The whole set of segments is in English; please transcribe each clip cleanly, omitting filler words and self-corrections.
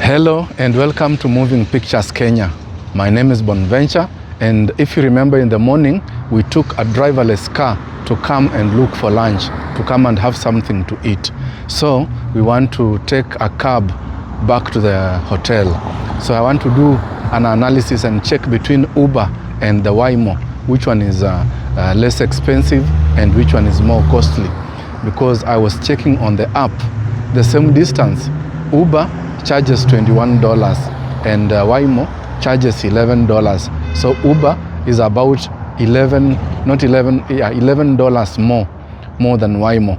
Hello and welcome to Moving Pictures Kenya. My name is Bonventure, and if you remember, in the morning we took a driverless car to come and look for lunch, to come and have something to eat. So we want to take a cab back to the hotel. So I want to do an analysis and check between Uber and the Waymo, which one is less expensive and which one is more costly. Because I was checking on the app, the same distance, Uber charges $21 and Waymo charges $11. So Uber is about $11 more than Waymo.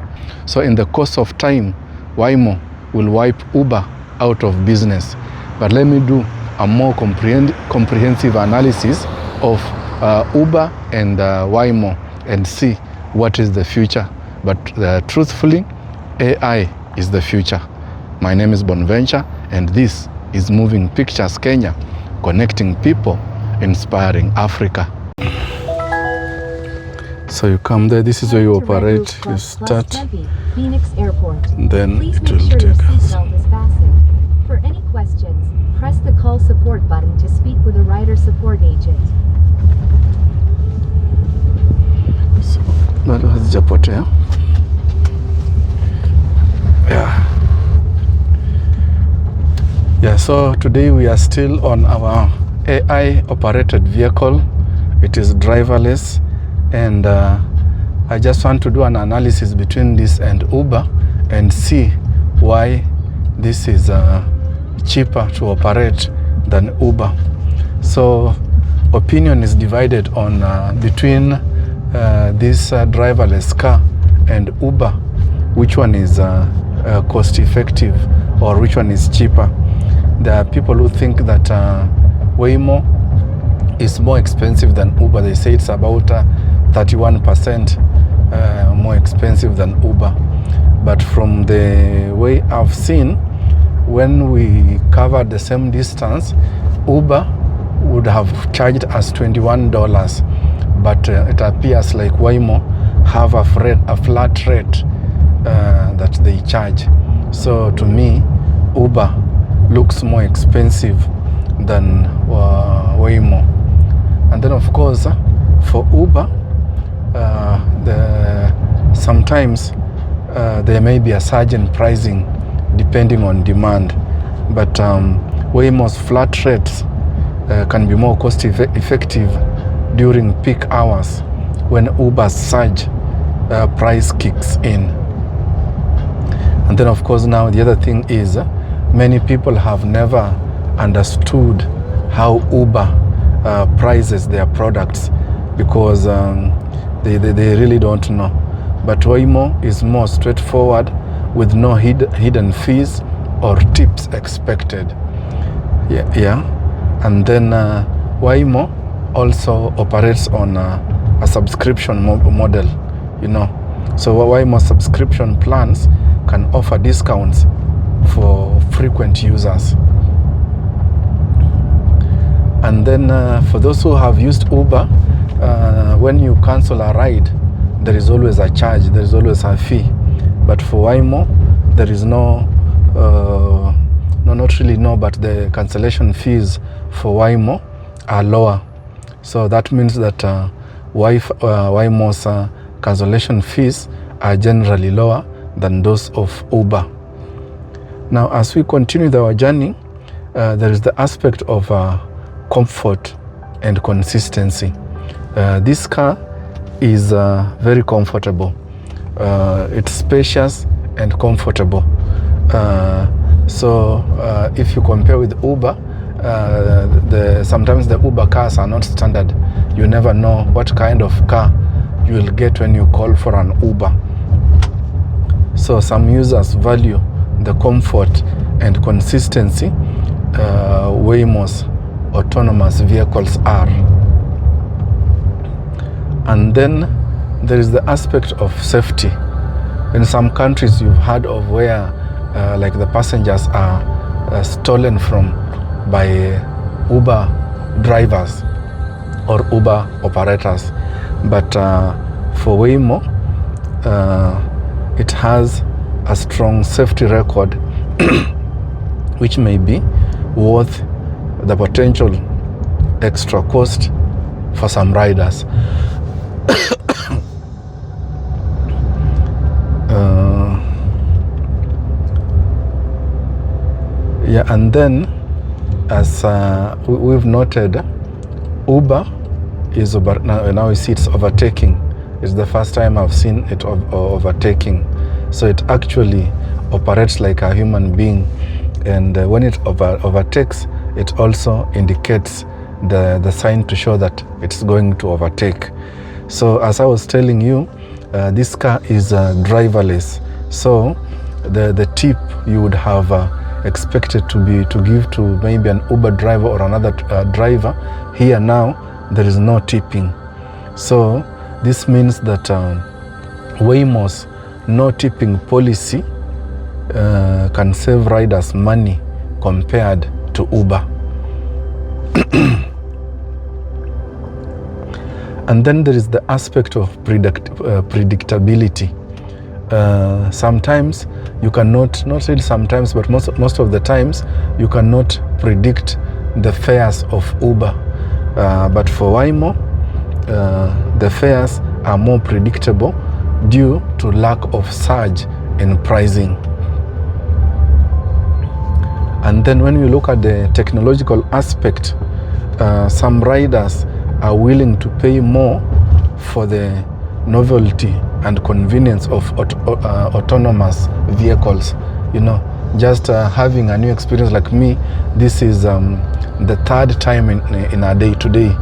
So in the course of time, Waymo will wipe Uber out of business. But let me do a more comprehensive analysis of Uber and Waymo and see what is the future. But truthfully, AI is the future. My name is Bonventure, and this is Moving Pictures Kenya, connecting people, inspiring Africa. So you come there, this is where you operate, you start, Phoenix Airport. Then please it make will sure your take us. seatbelt is fastened. For any questions, press the call support button to speak with a rider support agent. Bado hazijapotea. Yeah, so today we are still on our AI operated vehicle. It is driverless, and I just want to do an analysis between this and Uber and see why this is cheaper to operate than Uber. So opinion is divided on between this driverless car and Uber, which one is cost effective or which one is cheaper. There are people who think that Waymo is more expensive than Uber. They say it's about 31% more expensive than Uber. But from the way I've seen, when we covered the same distance, Uber would have charged us $21. But it appears like Waymo have a flat rate that they charge. So to me, Uber looks more expensive than Waymo. And then of course, for Uber, sometimes there may be a surge in pricing depending on demand. But Waymo's flat rates can be more cost effective during peak hours when Uber's surge price kicks in. And then of course now the other thing is many people have never understood how Uber prices their products because they really don't know. But Waymo is more straightforward with no hidden fees or tips expected. Yeah. And then Waymo also operates on a subscription model, you know. So Waymo subscription plans can offer discounts for frequent users. And then for those who have used Uber, when you cancel a ride, there is always a charge, there is always a fee. But for Waymo, there is but the cancellation fees for Waymo are lower. So that means that Waymo's cancellation fees are generally lower than those of Uber. Now, as we continue our journey, there is the aspect of comfort and consistency. This car is very comfortable. It's spacious and comfortable. So if you compare with Uber, sometimes the Uber cars are not standard. You never know what kind of car you will get when you call for an Uber. So some users value the comfort and consistency Waymo's autonomous vehicles are. And then there is the aspect of safety. In some countries you've heard of where like the passengers are stolen from by Uber drivers or Uber operators. But for Waymo, it has a strong safety record which may be worth the potential extra cost for some riders. Yeah, and then as we've noted, Uber is now we see it's overtaking. It's the first time I've seen it overtaking. So it actually operates like a human being, and when it overtakes, it also indicates the sign to show that it's going to overtake. So as I was telling you, this car is driverless. So the tip you would have expected to give to maybe an Uber driver or another driver, here now there is no tipping. So this means that Waymo's no tipping policy can save riders money compared to Uber. And then there is the aspect of predictability. Sometimes you cannot, not really sometimes, but most of the times you cannot predict the fares of Uber. But for Waymo, the fares are more predictable due to lack of surge in pricing. And then when we look at the technological aspect, some riders are willing to pay more for the novelty and convenience of autonomous vehicles. You know, just having a new experience. Like me, this is the third time in a day today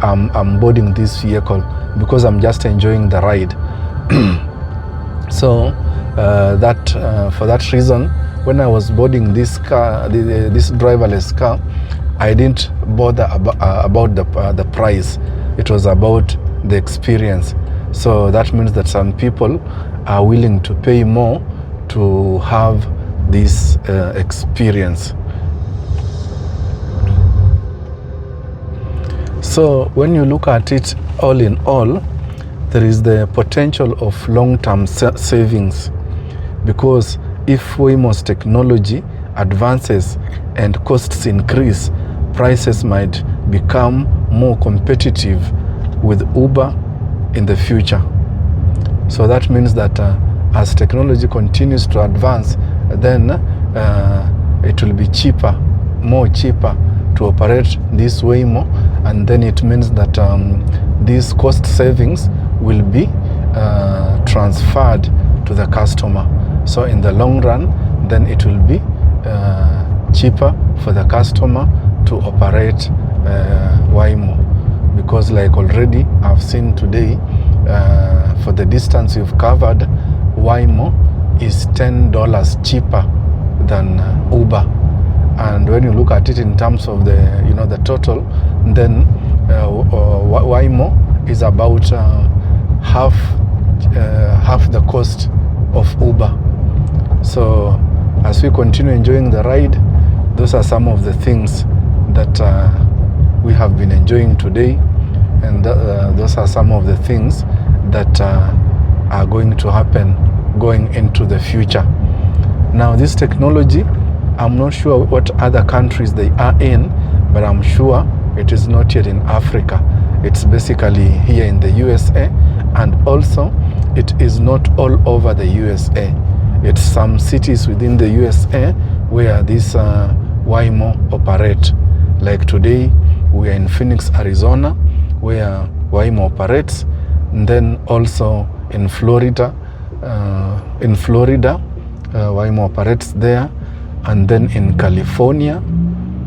I'm boarding this vehicle because I'm just enjoying the ride. So for that reason, when I was boarding this car, this driverless car, I didn't bother about the price. It was about the experience. So that means that some people are willing to pay more to have this experience. So when you look at it all in all, there is the potential of long-term savings, because if Waymo's technology advances and costs increase, prices might become more competitive with Uber in the future. So that means that as technology continues to advance, then it will be cheaper, more cheaper to operate this Waymo, and then it means that these cost savings will be transferred to the customer. So in the long run, then it will be cheaper for the customer to operate Waymo, because like already I've seen today, for the distance you've covered, Waymo is $10 cheaper than Uber. And when you look at it in terms of the the total, then Waymo is about half the cost of Uber. So as we continue enjoying the ride, those are some of the things that we have been enjoying today, and those are some of the things that are going to happen going into the future. Now this technology, I'm not sure what other countries they are in, but I'm sure it is not yet in Africa. It's basically here in the USA, and also it is not all over the USA. It's some cities within the USA where this Waymo operate. Like today, we are in Phoenix, Arizona, where Waymo operates, and then also in Florida. Waymo operates there, and then in California,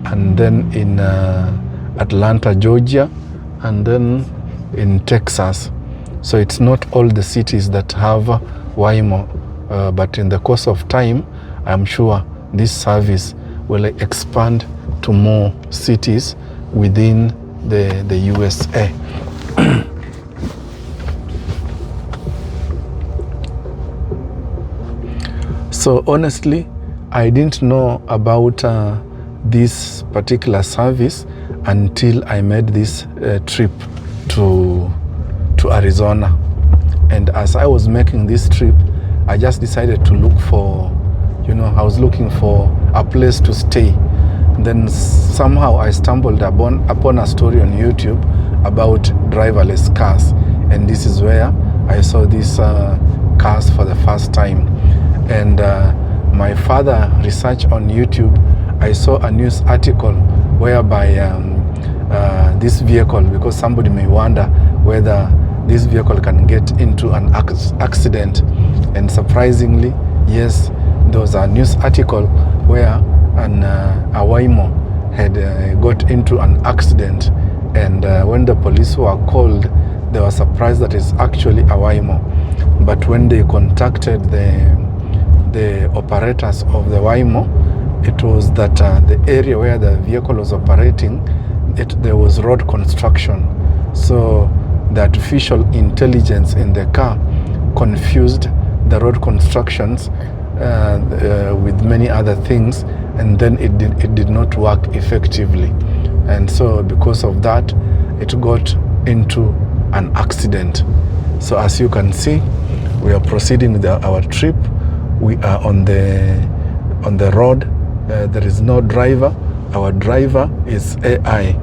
and then in Atlanta, Georgia, and then in Texas. So it's not all the cities that have Waymo, but in the course of time, I'm sure this service will expand to more cities within the USA. So honestly, I didn't know about this particular service until I made this trip to Arizona. And as I was making this trip, I just decided to look for, I was looking for a place to stay. Then somehow I stumbled upon a story on YouTube about driverless cars, and this is where I saw these cars for the first time. And my further research on YouTube, I saw a news article whereby this vehicle, because somebody may wonder whether this vehicle can get into an accident, and surprisingly, yes, there was a news article where a Waymo had got into an accident, and when the police were called, they were surprised that it's actually a Waymo. But when they contacted the operators of the Waymo, it was that the area where the vehicle was operating, there was road construction. So the artificial intelligence in the car confused the road constructions with many other things, and then it did not work effectively. And so because of that, it got into an accident. So as you can see, we are proceeding with our trip. We are on the road. There is no driver. Our driver is AI,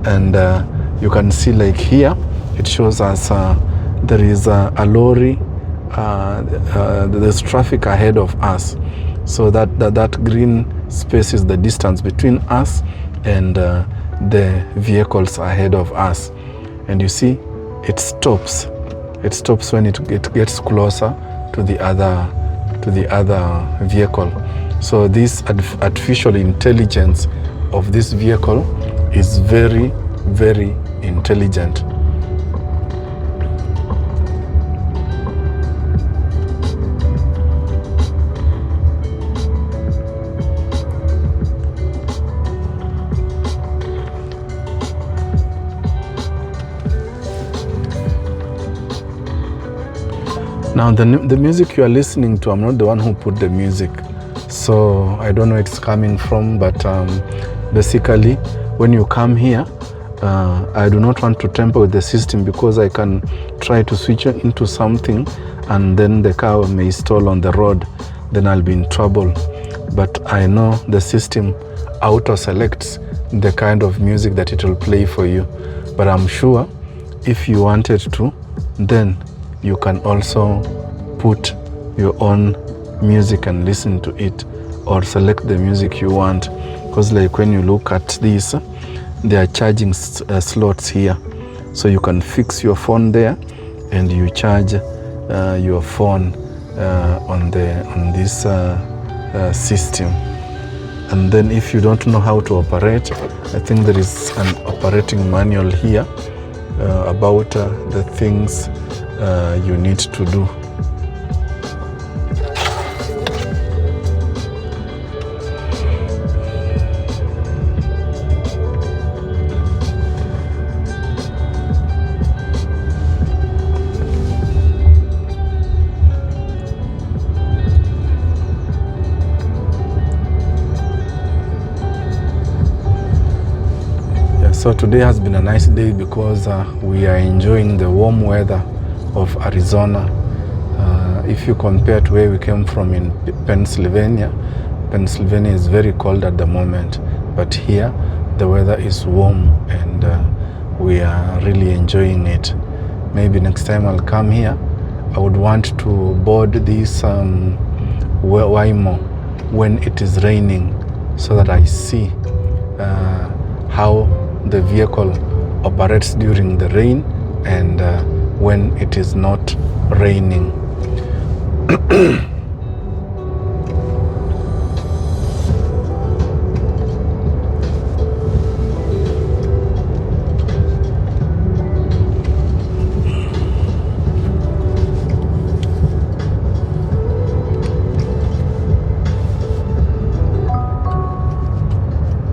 and you can see, like here, it shows us there is a lorry. There's traffic ahead of us, so that green space is the distance between us and the vehicles ahead of us. And you see, it stops. It stops when it gets closer to the other vehicle. So this artificial intelligence of this vehicle is very, very intelligent. Now the music you are listening to, I'm not the one who put the music, so I don't know where it's coming from, but basically when you come here, I do not want to tamper with the system, because I can try to switch into something and then the car may stall on the road, then I'll be in trouble. But I know the system auto selects the kind of music that it will play for you. But I'm sure if you wanted to, then you can also put your own music and listen to it, or select the music you want. Because like when you look at this, there are charging slots here, so you can fix your phone there and you charge your phone on this system. And then if you don't know how to operate, I think there is an operating manual here about the things you need to do. So today has been a nice day because we are enjoying the warm weather of Arizona. If you compare to where we came from in Pennsylvania is very cold at the moment, but here the weather is warm and we are really enjoying it. Maybe next time I'll come here, I would want to board this Waymo when it is raining, so that I see how the vehicle operates during the rain and when it is not raining.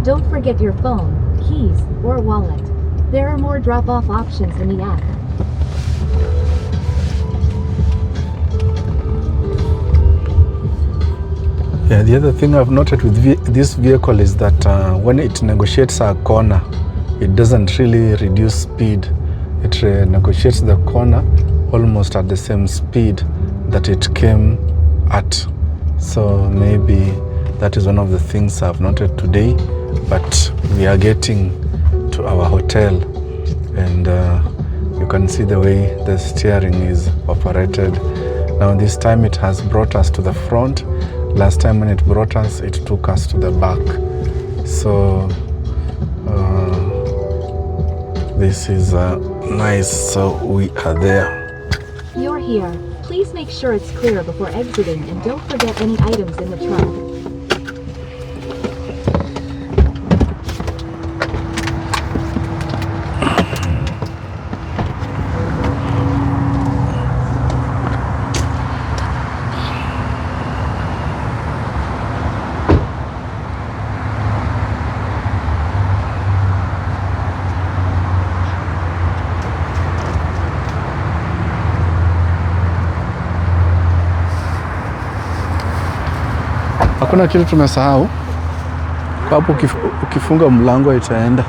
Don't forget your phone, keys, or wallet. There are more drop-off options in the app. Yeah, the other thing I've noted with this vehicle is that when it negotiates a corner, it doesn't really reduce speed. It negotiates the corner almost at the same speed that it came at. So maybe that is one of the things I've noted today but we are getting to our hotel, and you can see the way the steering is operated. Now this time it has brought us to the front. Last time when it brought us, it took us to the back. So this is nice. So we are there. You're here. Please make sure it's clear before exiting and don't forget any items in the trunk. Hakuna kitu tumesahau. Hapo ukifunga mlango itaenda.